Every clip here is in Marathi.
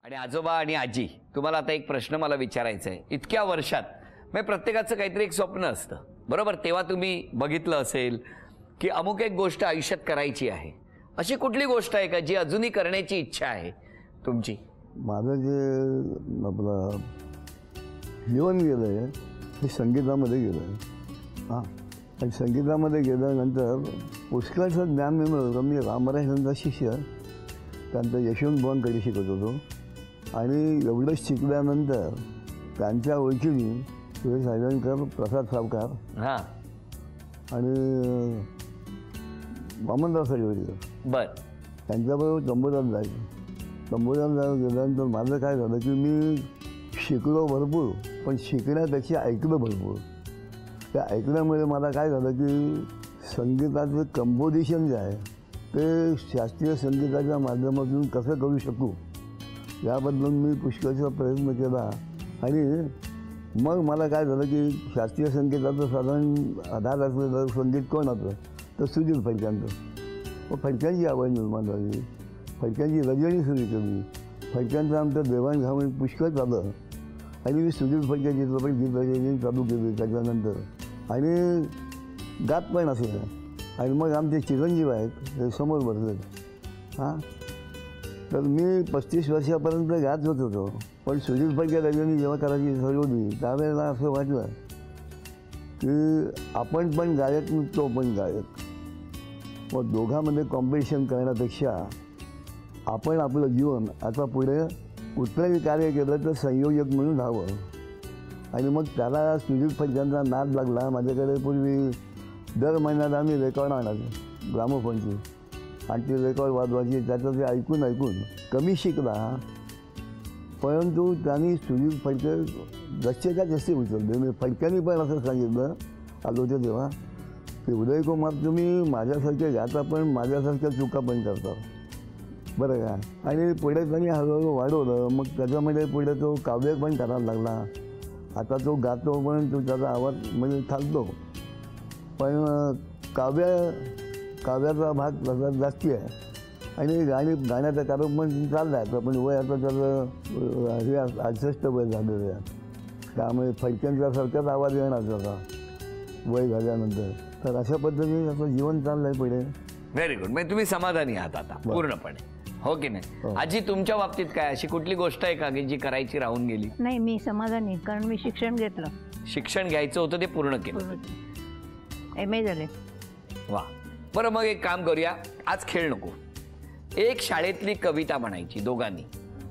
आणि आजोबा आणि आजी, तुम्हाला आता एक प्रश्न मला विचारायचा आहे. इतक्या वर्षात म्हणजे प्रत्येकाचं काहीतरी एक स्वप्न असतं, बरोबर? तेव्हा तुम्ही बघितलं असेल की अमुक एक गोष्ट आयुष्यात करायची आहे. अशी कुठली गोष्ट आहे का जी अजूनही करण्याची इच्छा आहे तुमची? माझं जे आपलं जीवन गेलं आहे हे संगीतामध्ये गेलं आहे. हां, आणि संगीतामध्ये गेल्यानंतर पुष्कळचं ज्ञान मी मिळवलं. मी रामराजांचा शिष्य, त्यांचं यशवंत बुवांकडे शिकत होतो. आणि एवढं शिकल्यानंतर त्यांच्या ओळखीने सुरेश राजणकर, प्रसाद सावकार हां आणि वामनराव साळवेकर बर त्यांच्याबरोबर तंबोरात जायचं. तंबोरात गेल्यानंतर माझं काय झालं की मी शिकलो भरपूर, पण शिकण्यापेक्षा ऐकलं भरपूर. त्या ऐकण्यामुळे मला काय झालं की संगीताचं कंपोजिशन जे आहे ते शास्त्रीय संगीताच्या माध्यमातून कसं करू शकू याबद्दल मी पुष्कळचा प्रयत्न केला. आणि मग मला काय झालं की शास्त्रीय संगीताचं साधारण आधार असलेलं संगीत कोण होतं तर सुधीर फडक्यांचं. मग फडक्यांची आवड निर्माण झाली, फडक्यांची रजनी सुरू केली, फडक्यांचं आमचं देवाणघेवाण पुष्कळ झालं. आणि मी सुधीर फडके चित्रपट गीत रचना चालू केली त्याच्यानंतर, आणि गात पण असेल. आणि मग आमचे चिरंजीव आहेत ते समोर बसले. हां, तर मी 35 वर्षापर्यंत गात होत होतो, पण सुधीर फडके रजनी जेव्हा करायची ठरवली त्यावेळेला असं वाटलं की आपण पण गायक, तो पण गायक. मग दोघांमध्ये कॉम्पिटिशन करण्यापेक्षा आपण आपलं जीवन आता पुढे कुठलंही कार्य केलं तर संयोजक म्हणून हवं. आणि मग त्याला सुधीर फडक्यांचा नाद लागला. माझ्याकडे पूर्वी दर महिन्याला आम्ही रेकॉर्ड आणायचो ग्रामोफोनची, आणि ती रेकॉर्ड वाजवायची. त्याचं ते ऐकून ऐकून कमी शिकला, परंतु त्यांनी सुधीर फडके जास्तीच्या जास्ती उचलले. मी फडक्यांनी पण असं सांगितलं आलो होते तेव्हा की उदयकुमार तुम्ही माझ्यासारखे गाता पण माझ्यासारख्या चुका पण करता, बरं का. आणि पुढे त्यांनी हळूहळू वाढवलं. मग त्याच्यामध्ये पुढे तो काव्य पण करायला लागला. आता तो गातो पण तो त्याचा आवाज म्हणजे थांबतो, पण काव्याचा भाग त्याचा जास्ती आहे. आणि गाण्याचा कार्यक्रम पण चालला आहे. पण वय आता त्याचं हे 68 वय झालेलं आहे. त्यामुळे फडक्यांच्यासारखाच आवाज येणार त्याचा वय झाल्यानंतर. तर अशा पद्धतीने असं जीवन चाललं आहे पुढे. Very good. म्हणजे तुम्ही समाधानी आहात आता पूर्णपणे, हो की नाही? आजी, तुमच्या बाबतीत काय अशी कुठली गोष्ट आहे का की जी करायची राहून गेली? नाही, मी समाधानी, कारण मी शिक्षण घेतलं. शिक्षण घ्यायचं होतं ते पूर्ण केलं. MA झाले. वा. बरं, मग एक काम करूया, आज खेळ नको. एक शाळेतली कविता म्हणायची दोघांनी.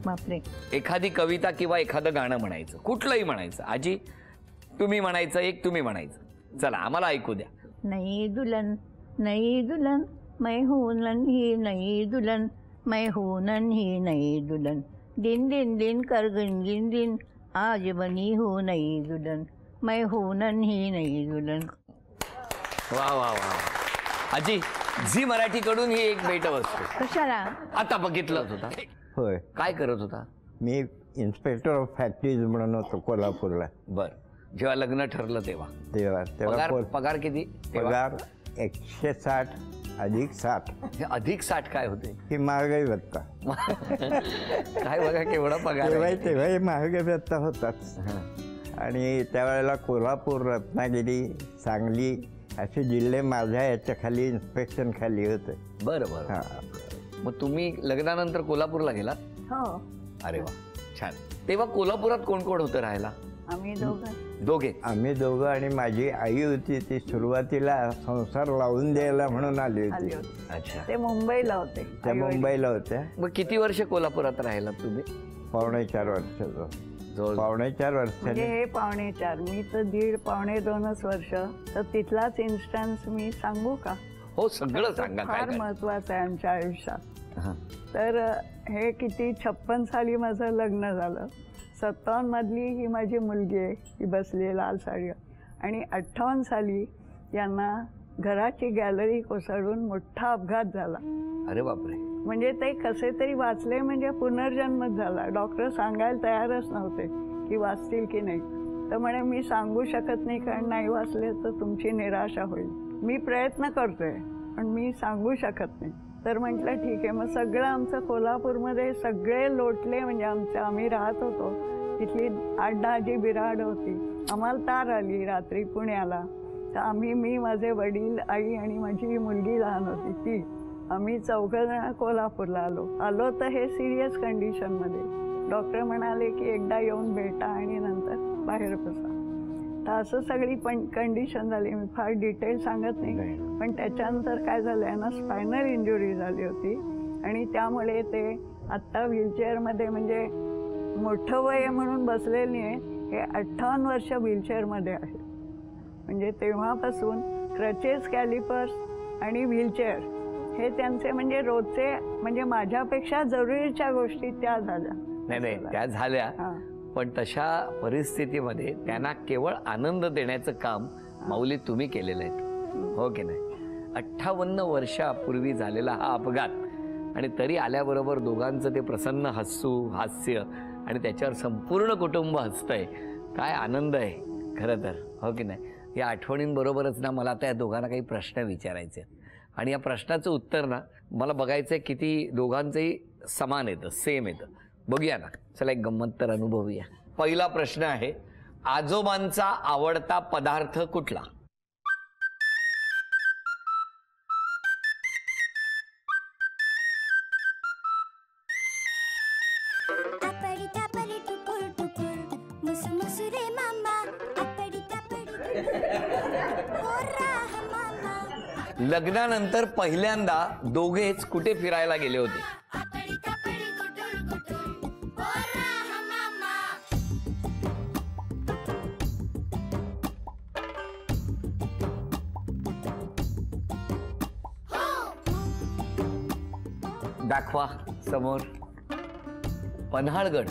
बापरे. एखादी कविता किंवा एखादं गाणं म्हणायचं, कुठलंही म्हणायचं. आजी तुम्ही म्हणायचं, एक तुम्ही म्हणायचं. चला आम्हाला ऐकू द्या. नई दुल्हन मैं हूँ नन्ही नई दुल्हन, मैं हूँ नन्ही नई दुल्हन, दिन दिन दिन कर गिन गिन दिन, आज बनी हूँ नई दुल्हन, मैं हूँ नन्ही नई दुल्हन. वा वा वा. आजी, झी मराठीकडून ही एक भेटवस्तू. कशाला? आता बघितलं होता. होय, काय करत होता? मी इन्स्पेक्टर ऑफ फॅक्टरीज म्हणून होतो कोल्हापूरला. बर. जेव्हा लग्न ठरलं तेव्हा तेव्हा पगार किती? पगार 160 अधिक 60. हे अधिक 60 काय होते? ही महागाई भत्ता. काय बघा केवढा पगार आहे. तेव्हा ही महागाई भत्ता होताच. आणि त्यावेळेला कोल्हापूर, रत्नागिरी, सांगली असे जिल्हे माझ्या याच्या खाली इन्स्पेक्शन खाली होते. बरं बरं. हां, मग तुम्ही लग्नानंतर कोल्हापूरला गेलात? हो, अरे वा, छान. तेव्हा कोल्हापुरात कोण कोण होतं राहायला? आम्ही दोघे. आम्ही दोघं आणि माझी आई होती. ती सुरुवातीला संसार लावून द्यायला म्हणून आली होती. अच्छा. ते मुंबईला होते. त्या मुंबईला होत्या. मग किती वर्ष कोल्हापुरात राहिलात तुम्ही? 4.25 वर्षाचं. जवळ 4.25 वर्षाने. म्हणजे हे 1.25, मी तर 1.5-2 वर्ष. तर तिथलाच इन्स्टन्स मी सांगू का? हो, सगळं सांगा. फार काय महत्वाचं आहे आमच्या आयुष्यात. हां. तर हे किती 56 साली माझं लग्न झालं. 57 मधली ही माझी मुलगी आहे, ही बसली लाल साडी. आणि 58 साली यांना घराची गॅलरी कोसळून मोठा अपघात झाला. अरे बापरे. म्हणजे ते कसे तरी वाचले, म्हणजे पुनर्जन्मच झाला. डॉक्टर सांगायला तयारच नव्हते की वाचतील की नाही. तर म्हणे मी सांगू शकत नाही, कारण नाही वाचले तर तुमची निराशा होईल. मी प्रयत्न करतोय पण मी सांगू शकत नाही. तर म्हटलं ठीक आहे. मग सगळं आमचं कोल्हापूरमध्ये सगळे लोटले, म्हणजे आम्ही राहत होतो तिथली 8-10 जी बिराड होती. आम्हाला तार आली रात्री पुण्याला, तर मी माझे वडील, आई आणि माझी मुलगी लहान होती ती, आम्ही 4 जण कोल्हापूरला आलो तर हे सिरियस कंडिशनमध्ये. डॉक्टर म्हणाले की एकदा येऊन भेटा आणि नंतर बाहेर बसा. तर असं सगळी कंडिशन झाली. मी फार डिटेल सांगत नाही, पण त्याच्यानंतर काय झालं, यांना स्पायनल इंजुरी झाली होती आणि त्यामुळे ते आत्ता व्हीलचेअरमध्ये, म्हणजे मोठं वय म्हणून बसलेले नाही, हे 58 वर्ष व्हीलचेअरमध्ये आहे. म्हणजे तेव्हापासून क्रचेस, कॅलिपर्स आणि व्हीलचेअर हे त्यांचे म्हणजे रोजचे, म्हणजे माझ्यापेक्षा जरुरीच्या गोष्टी त्या झाल्या. नाही त्या झाल्या, पण तशा परिस्थितीमध्ये त्यांना केवळ आनंद देण्याचं काम माऊली तुम्ही केलेलं आहे, हो की नाही? 58 वर्षापूर्वी झालेला हा अपघात आणि तरी आल्याबरोबर दोघांचं ते प्रसन्न हास्य आणि त्याच्यावर संपूर्ण कुटुंब हसतंय. काय आनंद आहे खरं तर, हो की नाही? या आठवणींबरोबरच ना मला आता या दोघांना काही प्रश्न विचारायचे आहेत आणि या प्रश्नाचं उत्तर ना मला बघायचं आहे किती दोघांचंही समान येतं, सेम येतं. बघूया ना, चला एक गंमत तर अनुभवूया. पहिला प्रश्न आहे, आजोबांचा आवडता पदार्थ कुठला? लग्नानंतर पहिल्यांदा दोघेच कुठे फिरायला गेले होते? दाखवा समोर. पन्हाळगड.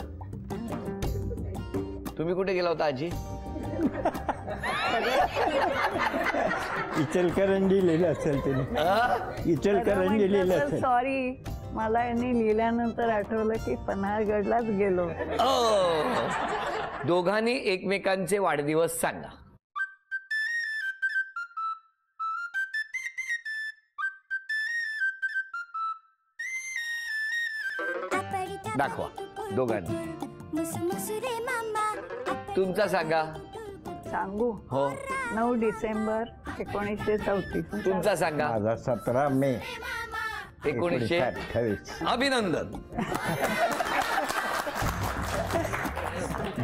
तुम्ही कुठे गेला होता आजी? इचलकरंजी लिहिलं असेल तिने. इचलकरंजी लिहिलं असेल. सॉरी, मला यांनी लिहिल्यानंतर आठवलं की पन्हाळगडलाच गेलो. दोघांनी एकमेकांचे वाढदिवस सांगा. दाखवा दोघांनी. तुमचा सांगा. सांगू? हो. 9 डिसेंबर 1934. तुमचा सांगा. माझा 17 मे 1928. अभिनंदन.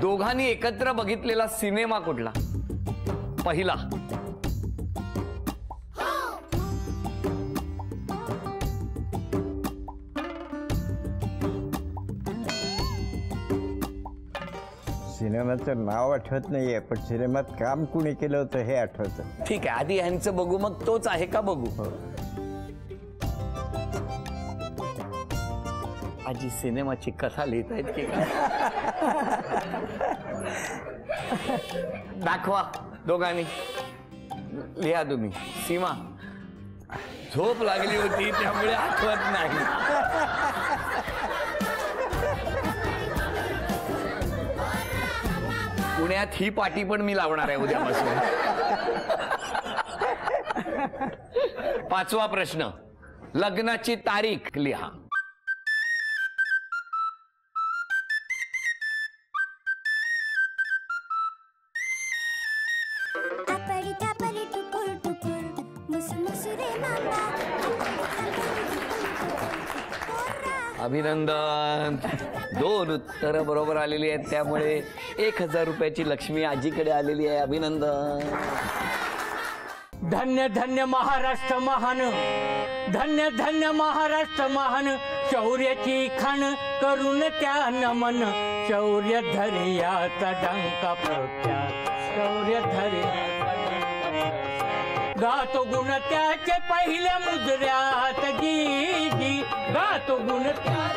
दोघांनी एकत्र बघितलेला सिनेमा कुठला? पहिला. सिनेमाचं नाव आठवत नाहीये, पण सिनेमात काम कुणी केलं होतं हे आठवतं. ठीक आहे, आधी यांचं बघू, मग तोच आहे का बघू. आजी सिनेमाची कथा लिहित आहेत की काय? दाखवा दोघांनी. लिहा तुम्ही. सीमा, झोप लागली होती त्यामुळे आठवत नाही. पुण्यात ही पाटी पण मी लावणार आहे उद्यापासून. 5वा प्रश्न, लग्नाची तारीख लिहा. अभिनंदन. 2 उत्तर बरोबर आलेली आहेत, त्यामुळे 1000 रुपयाची लक्ष्मी आजीकडे आलेली आहे. अभिनंदन. धन्य धन्य महाराष्ट्र महान, धन्य धन्य महाराष्ट्र महान, शौर्याची खाण करून त्या नमन, शौर्य धैर्याचा डंका प्रख्यात, शौर्य धैर्याचा गातो गुण त्याचे पहिल्या मुजऱ्यात, जी जी गातो गुण त्या